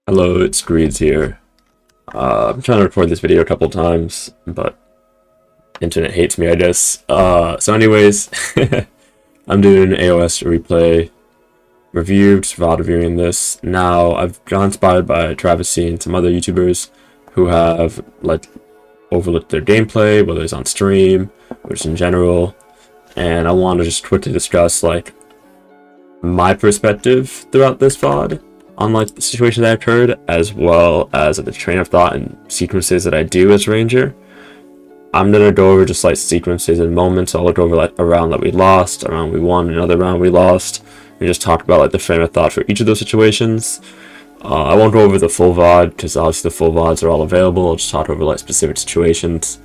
Hello, it's Greeds here. I'm trying to record this video a couple times, but internet hates me, I guess. So anyways, I'm doing an AOS replay review, just VOD reviewing this. Now, I've got inspired by travesty and some other YouTubers who have overlooked their gameplay, whether it's on stream or just in general, and I want to just quickly discuss my perspective throughout this VOD on the situation that occurred, as well as the train of thought and sequences that I do as Ranger. I'm gonna go over just sequences and moments. I'll look over a round that we lost, a round we won, another round we lost, and just talk about the train of thought for each of those situations. I won't go over the full VOD because obviously the full VODs are all available. I'll just talk over specific situations.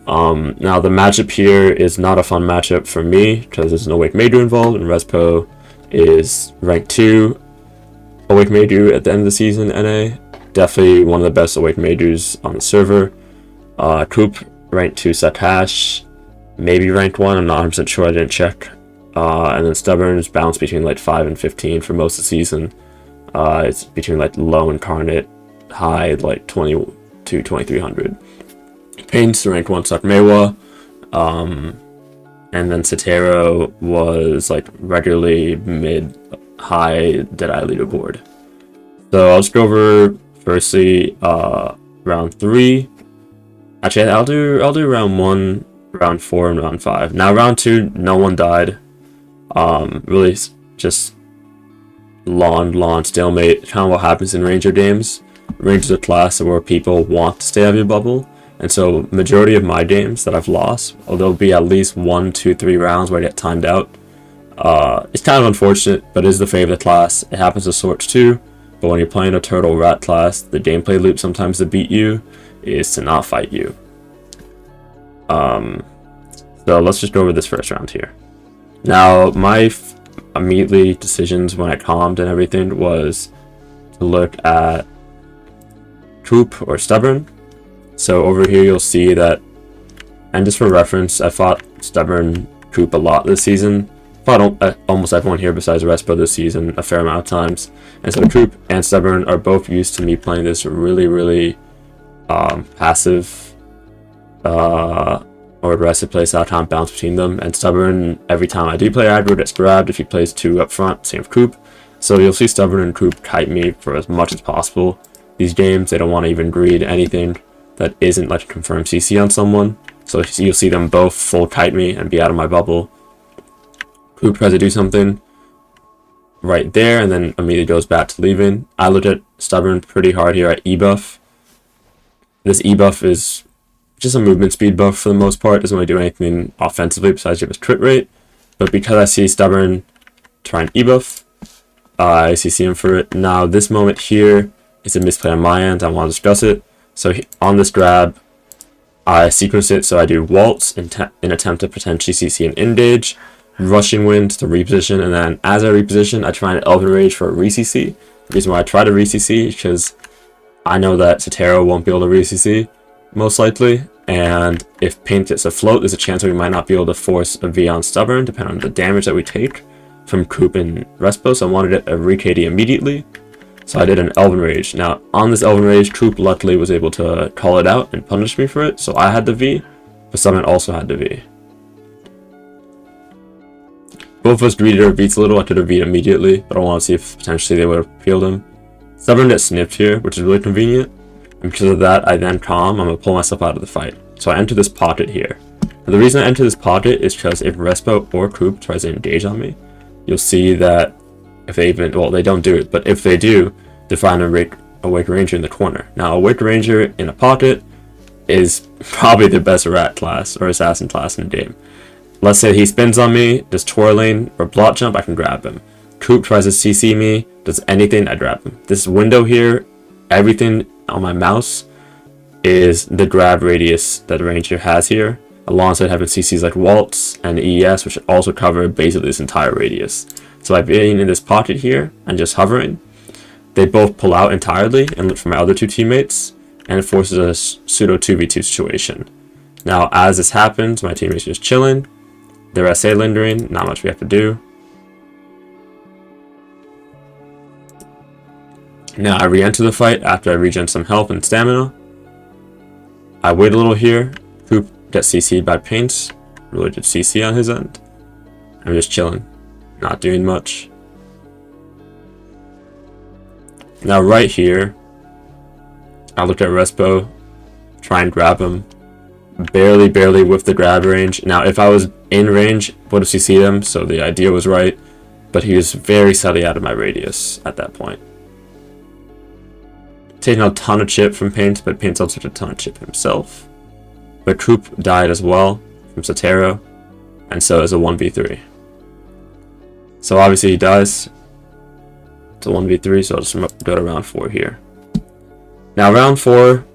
Now the matchup here is not a fun matchup for me because there's an Awake Major involved, and Respo is rank 2 Awake Major at the end of the season, NA. Definitely one of the best Awake Majors on the server. Coop, rank 2 set hash, maybe rank 1, I'm not 100% sure, I didn't check. And then Stubborn's bounced between 5 and 15 for most of the season. It's between low incarnate, high 20 to 2300. Paints, rank 1 Suck Mewa. And then Sotero was regularly mid high Deadeye leaderboard. So I'll just go over firstly round 3. Actually, I'll do round 1, round 4, and round 5. Now round 2, no one died. Really just lawn stalemate, kind of what happens in Ranger games. Ranger's a class where people want to stay out of your bubble, and so majority of my games that I've lost, there'll be at least 1, 2, 3 rounds where I get timed out. It's kind of unfortunate, but it is the fave of the class. It happens to Swords too, but when you're playing a Turtle Rat class, the gameplay loop sometimes to beat you is to not fight you. So let's just go over this first round here. Now, my immediately decisions when I calmed and everything was to look at Coop or Stubborn. So over here you'll see that, and just for reference, I fought Stubborn Coop a lot this season. Fought almost everyone here besides Respo this season a fair amount of times. And so Coop and Stubborn are both used to me playing this really passive or aggressive playstyle, kind of bounce between them. And Stubborn, every time I do play aggro, gets grabbed if he plays 2 up front, same with Coop. So you'll see Stubborn and Coop kite me for as much as possible. These games, they don't want to even greed anything that isn't a confirmed CC on someone. So you'll see them both full kite me and be out of my bubble. Coop tries to do something right there and then immediately goes back to leaving. I look at Stubborn pretty hard here at E-buff. This E-buff is just a movement speed buff for the most part. Doesn't really do anything offensively besides give us crit rate. But because I see Stubborn try and E-buff, I CC him for it. Now this moment here is a misplay on my end. I want to discuss it. So on this grab, I sequence it. So I do Waltz in attempt to potentially CC an engage, Rushing Wind to reposition, and then as I reposition, I try an Elven Rage for a re-CC. The reason why I try to re-CC is because I know that Sotero won't be able to re-CC, most likely, and if Paint gets afloat, there's a chance that we might not be able to force a V on Stubborn, depending on the damage that we take from Coop and Respo, so I wanted a re-KD immediately, so I did an Elven Rage. Now, on this Elven Rage, Coop luckily was able to call it out and punish me for it, so I had the V, but Stubborn also had the V. Both of us greeted our beats a little. I could have beat immediately, but I want to see if potentially they would have peeled him. Stubborn gets snipped here, which is really convenient. And because of that, I then calm. I'm going to pull myself out of the fight. So I enter this pocket here. And the reason I enter this pocket is because if Respo or Coop tries to engage on me, you'll see that if they even, well, they don't do it, but if they do, they find a Awake Ranger in the corner. Now, Awake Ranger in a pocket is probably the best rat class or assassin class in the game. Let's say he spins on me, does twirling or block jump, I can grab him. Coop tries to CC me, does anything, I grab him. This window here, everything on my mouse is the grab radius that the Ranger has here, alongside having CCs like Waltz and ES, which also cover basically this entire radius. So by being in this pocket here and just hovering, they both pull out entirely and look for my other 2 teammates, and it forces a pseudo 2v2 situation. Now, as this happens, my teammates just chilling. They're SA lingering, not much we have to do. Now I re-enter the fight after I regen some health and stamina. I wait a little here. Coop gets CC'd by Paint. Really did CC on his end. I'm just chilling, not doing much. Now right here, I look at Respo, try and grab him. Barely with the grab range. Now if I was in range, would have CC'd him, so the idea was right. But he was very slightly out of my radius at that point. Taking a ton of chip from Paint, but Paint also took a ton of chip himself. But Coop died as well from Sotero, and so is a 1v3. So obviously he dies. It's a 1v3, so I'll just go to round 4 here. Now round 4,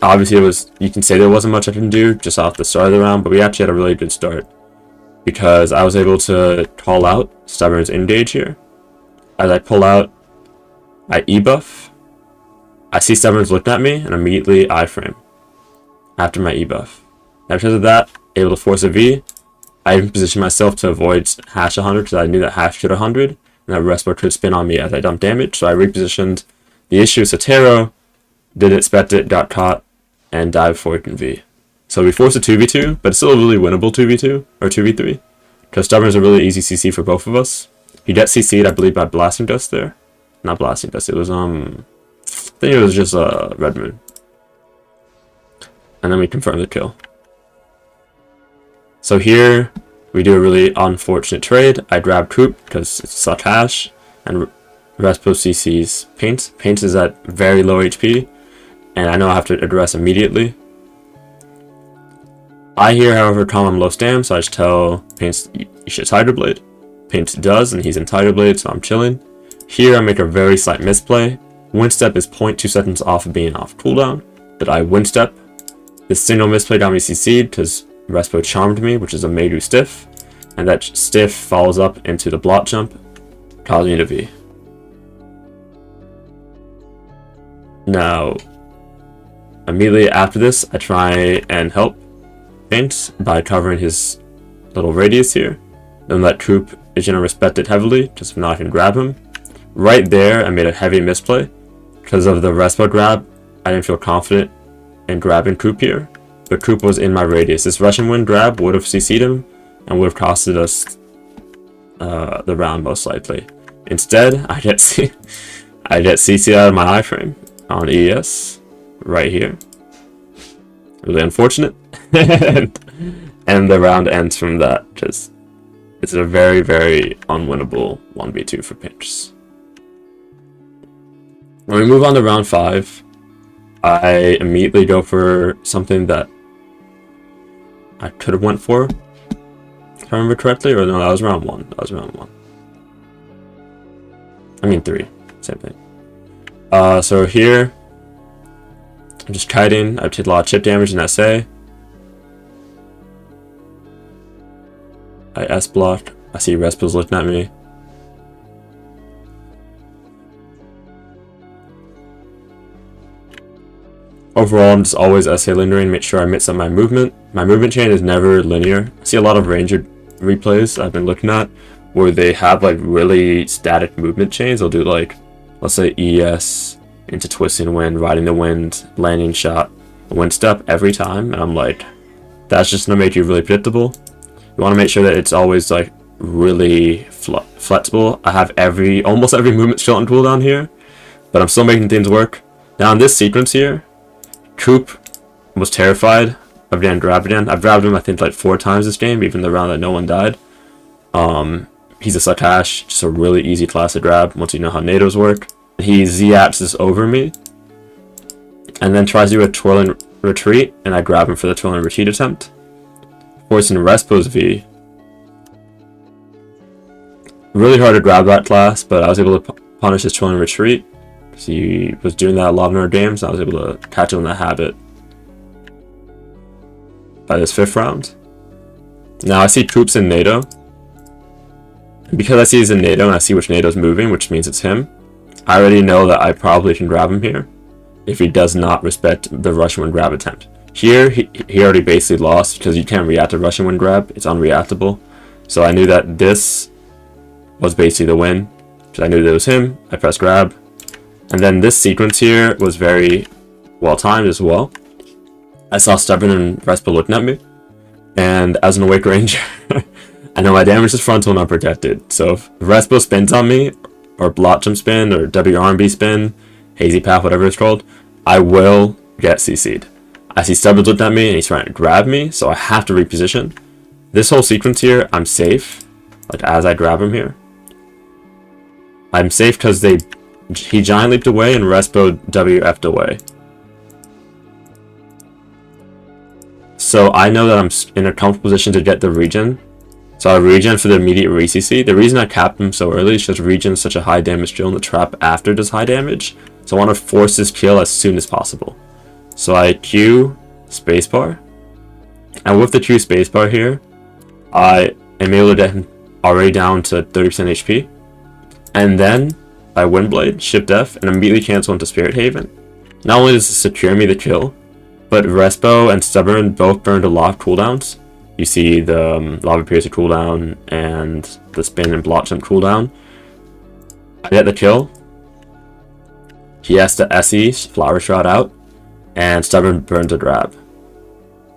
obviously it was, you can say there wasn't much I can do just off the start of the round, but we actually had a really good start. Because I was able to call out Stubborn's engage here. As I pull out, I E-buff. I see Stubborn's looked at me, and immediately iframe after my E-buff. Now because of that, able to force a V, I even positioned myself to avoid hash 100 because I knew that hash should 100, and that Respo could spin on me as I dumped damage, so I repositioned. The issue is Sotero didn't expect it, got caught, and died before it can V. So we forced a 2v2, but it's still a really winnable 2v2, or 2v3. Because Stubborn is a really easy CC for both of us. He gets CC'd, I believe, by Blasting Dust there. Not Blasting Dust, it was, I think it was just Red Moon. And then we confirm the kill. So here, we do a really unfortunate trade. I grab Coop, because it's such hash, and Respo CC's Paint. Paint is at very low HP, and I know I have to address immediately. I hear, however, calm I'm low stam, so I just tell Paint you should Tidal Blade. Paint does, and he's in Tidal Blade, so I'm chilling. Here I make a very slight misplay. Windstep is 0.2 seconds off of being off cooldown, but I Windstep. This single misplay got me CC'd because Respo charmed me, which is a Medu stiff, and that stiff follows up into the block jump, causing me to V. Now, immediately after this, I try and help Paint by covering his little radius here. Then that Coop is going to respect it heavily, just if not I can grab him. Right there, I made a heavy misplay. Because of the Respo grab, I didn't feel confident in grabbing Coop here. But Coop was in my radius. This Russian Wind grab would have CC'd him and would have costed us the round most likely. Instead, I get CC'd out of my iframe on ES right here. Really unfortunate. And the round ends from that, because it's a very, very unwinnable 1v2 for Pinch. When we move on to round 5, I immediately go for something that I could have went for, if I remember correctly, or no, that was round 1. That was round 1. I mean 3, same thing. So here, I'm just kiting. I take a lot of chip damage in SA. I S block. I see Respo's looking at me. Overall, I'm just always SA lingering, make sure I mix up my movement. My movement chain is never linear. I see a lot of Ranger replays I've been looking at where they have like really static movement chains. They'll do like, let's say ES into twisting wind, riding the wind, landing shot, wind step every time. And I'm like, that's just gonna make you really predictable. You want to make sure that it's always like really flexible. I have almost every movement skill on cooldown here, but I'm still making things work. Now in this sequence here, Coop was terrified of getting grabbed again. I've grabbed him I think like 4 times this game, even the round that no one died. He's a suck hash, just a really easy class to grab once you know how NATOs work. He Z-axis over me, and then tries to do a twirling retreat, and I grab him for the twirling retreat attempt, forcing Respo's V. Really hard to grab that class, but I was able to punish his twirling retreat. He was doing that a lot in our games, and I was able to catch him in the habit by this 5th round. Now I see Coop's in NATO. And because I see he's in NATO and I see which NATO's moving, which means it's him, I already know that I probably can grab him here if he does not respect the Russian Wind grab attempt. Here, he already basically lost because you can't react to Russian Wind grab. It's unreactable. So I knew that this was basically the win. Because I knew that it was him. I pressed grab. And then this sequence here was very well timed as well. I saw Stubborn and Respo looking at me, and as an Awake Ranger, I know my damage is frontal and unprotected. So if Respo spins on me, or Blot Jump spin, or WRB spin, Hazy Path, whatever it's called, I will get CC'd. I see Stubborn looking at me and he's trying to grab me, so I have to reposition. This whole sequence here, I'm safe. Like as I grab him here, I'm safe because he giant leaped away and Respo WF'd away. So I know that I'm in a comfortable position to get the regen. So I regen for the immediate re-CC. The reason I capped him so early is because regen is such a high damage skill and the trap after does high damage. So I want to force this kill as soon as possible. So I Q spacebar. And with the Q spacebar here, I am able to get him already down to 30% HP. And then I Windblade, Shift F, and immediately cancel into Spirit Haven. Not only does it secure me the kill, but Respo and Stubborn both burned a lot of cooldowns. You see the Lava Piercer cooldown and the Spin and Blot Jump cooldown. I get the kill. He has to SE, Flower Shroud out, and Stubborn burns a grab.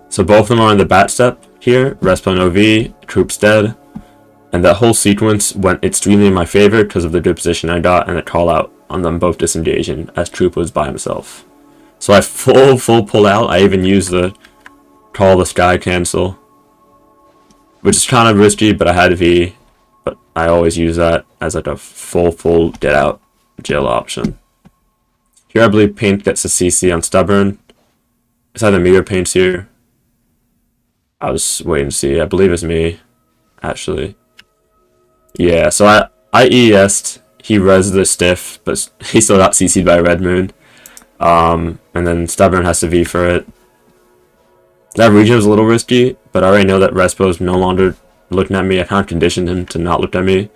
So both of them are in the bat step here. Respo no V, Troop's dead. And that whole sequence went extremely in my favor because of the good position I got and the call out on them both disengaging as Troop was by himself. So I full pull out. I even used the call the sky cancel, which is kind of risky, but I had V. But I always use that as like a full get out jail option. Here I believe Paint gets a CC on Stubborn. It's either me or Paint's here. I was waiting to see. I believe it's me, actually. Yeah, so I ES'd. He res the stiff, but he still got CC'd by Red Moon. And then Stubborn has to V for it. That region was a little risky, but I already know that Respo is no longer looking at me. I kind of conditioned him to not look at me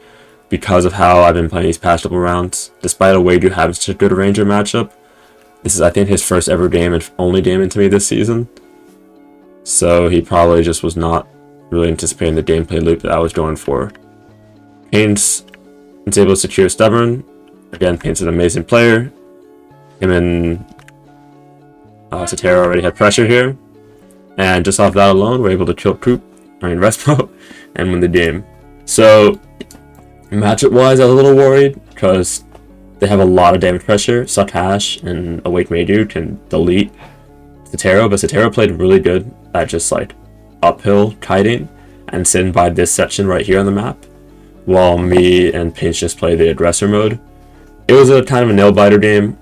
because of how I've been playing these past couple rounds. Despite Awadu having such a good Ranger matchup, this is, I think, his first ever game and only game into me this season. So he probably just was not really anticipating the gameplay loop that I was going for. Paint's able to secure Stubborn. Again, Paint's an amazing player. Him and Solare already had pressure here. And just off that alone, we're able to kill Respo and win the game. So, matchup-wise, I was a little worried because they have a lot of damage pressure. Suckash and Awake Meidu can delete Solare, but Solare played really good at just like uphill kiting and sitting by this section right here on the map, while me and Pinch just play the aggressor mode. It was a kind of a nail-biter game,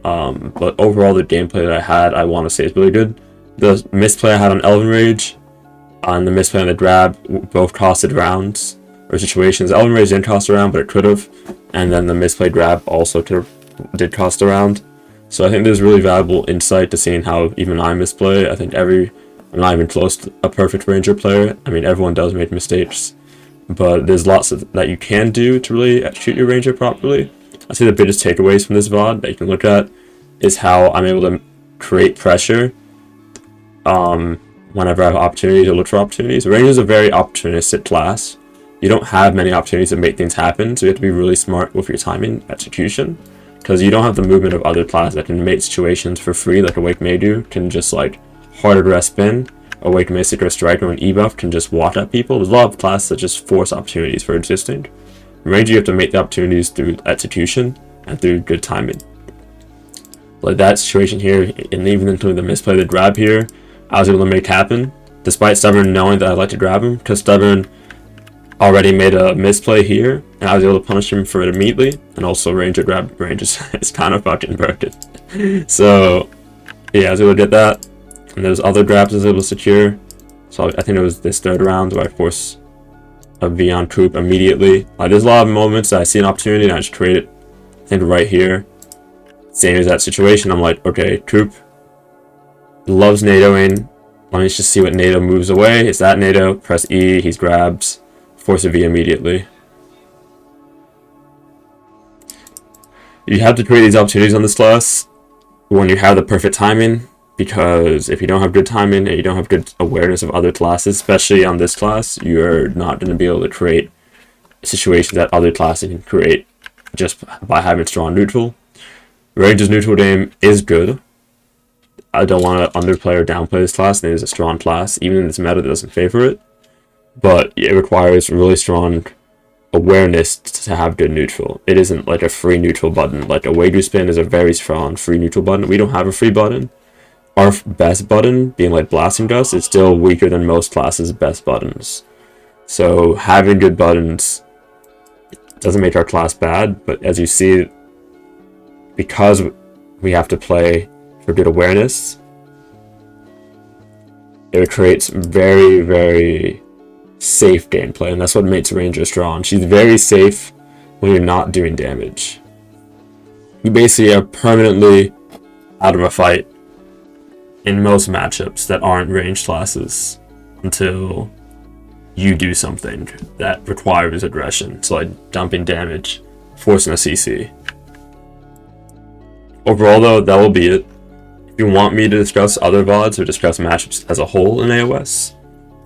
but overall the gameplay that I had, I want to say is really good. The misplay I had on Elven Rage, and the misplay on the grab, both costed rounds, or situations. Elven Rage didn't cost a round, but it could have, and then the misplay grab also did cost a round. So I think there's really valuable insight to seeing how even I misplay. I think I'm not even close to a perfect Ranger player. I mean, everyone does make mistakes, but there's lots that you can do to really execute your Ranger properly. I say the biggest takeaways from this VOD that you can look at is how I'm able to create pressure whenever I have opportunity to look for opportunities. Ranger is a very opportunistic class. You don't have many opportunities to make things happen, so you have to be really smart with your timing execution, because you don't have the movement of other classes that can make situations for free, like Awake Meidu can just like hard aggress spin. Awake Mystic or Striker and E-Buff can just walk at people. There's a lot of classes that just force opportunities for existing. In Ranger, you have to make the opportunities through execution and through good timing. Like that situation here, and even including the misplay of the grab here, I was able to make happen, despite Stubborn knowing that I'd like to grab him, because Stubborn already made a misplay here, and I was able to punish him for it immediately, and also Ranger grab range is kind of fucking broken. So, yeah, I was able to get that, and there's other grabs I was able to secure. So I think it was this third round where I forced a V on Troop immediately. There's a lot of moments that I see an opportunity and I just create it. I think right here, same as that situation, I'm like, okay, Troop loves NATOing. Let me just see what NATO moves away. Is that NATO? Press E, he grabs, force a V immediately. You have to create these opportunities on this class when you have the perfect timing, because if you don't have good timing and you don't have good awareness of other classes, especially on this class, you're not going to be able to create situations that other classes can create just by having strong neutral. Ranger's neutral game is good. I don't want to underplay or downplay this class. It is a strong class, even in this meta that doesn't favor it. But it requires really strong awareness to have good neutral. It isn't like a free neutral button. Like a wager spin is a very strong free neutral button. We don't have a free button. Our best button, being like Blasting Dust, is still weaker than most classes' best buttons. So having good buttons doesn't make our class bad, but as you see, because we have to play for good awareness, it creates very, very safe gameplay, and that's what makes Ranger strong. She's very safe when you're not doing damage. You basically are permanently out of a fight in most matchups that aren't ranged classes until you do something that requires aggression. So like dumping damage, forcing a CC. Overall though, that will be it. If you want me to discuss other VODs or discuss matchups as a whole in AOS,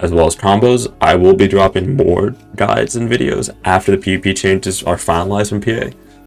as well as combos, I will be dropping more guides and videos after the PvP changes are finalized from PA.